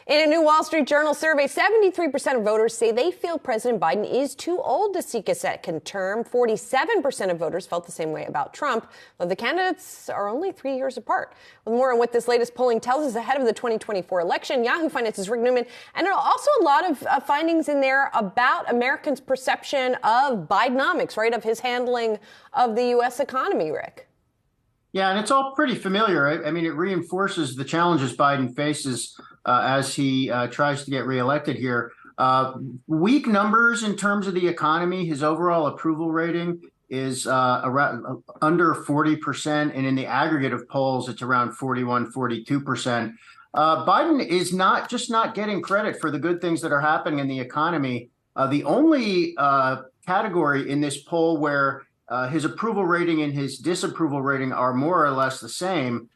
In a new Wall Street Journal survey, 73% of voters say they feel President Biden is too old to seek a second term. 47% of voters felt the same way about Trump, though the candidates are only 3 years apart. With more on what this latest polling tells us ahead of the 2024 election, Yahoo Finance's Rick Newman, and also a lot of findings in there about Americans' perception of Bidenomics, right, of his handling of the U.S. economy, Rick. Yeah, and it's all pretty familiar. I mean, it reinforces the challenges Biden faces as he tries to get reelected here. Weak numbers in terms of the economy. His overall approval rating is around under 40%, and in the aggregate of polls, it's around 41, 42%. Biden is not getting credit for the good things that are happening in the economy. The only category in this poll where his approval rating and his disapproval rating are more or less the same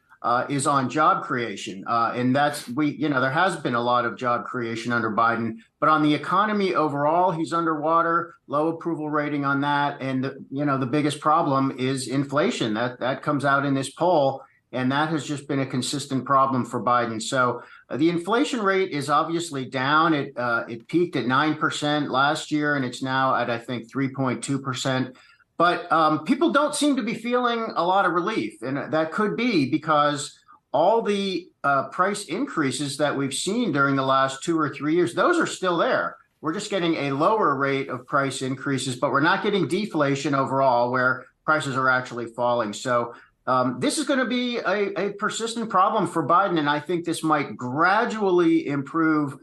is on job creation. And there has been a lot of job creation under Biden, but on the economy overall, he's underwater, low approval rating on that. And, the biggest problem is inflation. That comes out in this poll, and that has just been a consistent problem for Biden. So the inflation rate is obviously down. It peaked at 9% last year, and it's now at, I think, 3.2%. But people don't seem to be feeling a lot of relief. And that could be because all the price increases that we've seen during the last 2 or 3 years, those are still there. We're just getting a lower rate of price increases, but we're not getting deflation overall where prices are actually falling. So this is going to be a persistent problem for Biden. And I think this might gradually improve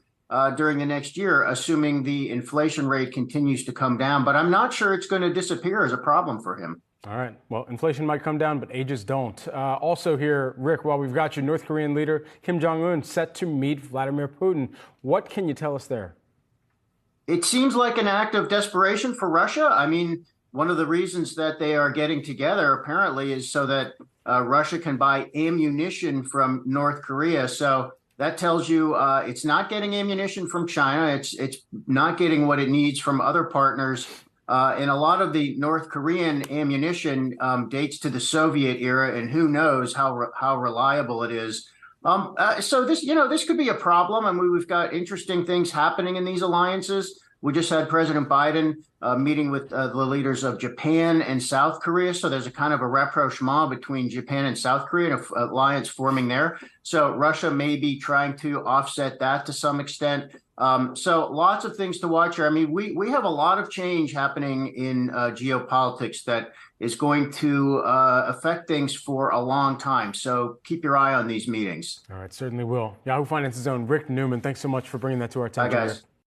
during the next year, assuming the inflation rate continues to come down. But I'm not sure it's going to disappear as a problem for him. All right. Well, inflation might come down, but ages don't. Also here, Rick, while we've got you, North Korean leader Kim Jong-un set to meet Vladimir Putin. What can you tell us there? It seems like an act of desperation for Russia. I mean, one of the reasons that they are getting together apparently is so that Russia can buy ammunition from North Korea. So that tells you it's not getting ammunition from China. It's not getting what it needs from other partners. And a lot of the North Korean ammunition dates to the Soviet era, and who knows how reliable it is. So this could be a problem. I mean, we've got interesting things happening in these alliances. We just had President Biden meeting with the leaders of Japan and South Korea. So there's a kind of a rapprochement between Japan and South Korea, an alliance forming there. So Russia may be trying to offset that to some extent. So lots of things to watch here. I mean, we have a lot of change happening in geopolitics that is going to affect things for a long time. So keep your eye on these meetings. All right, certainly will. Yahoo Finance's own Rick Newman, thanks so much for bringing that to our attention. Bye, guys.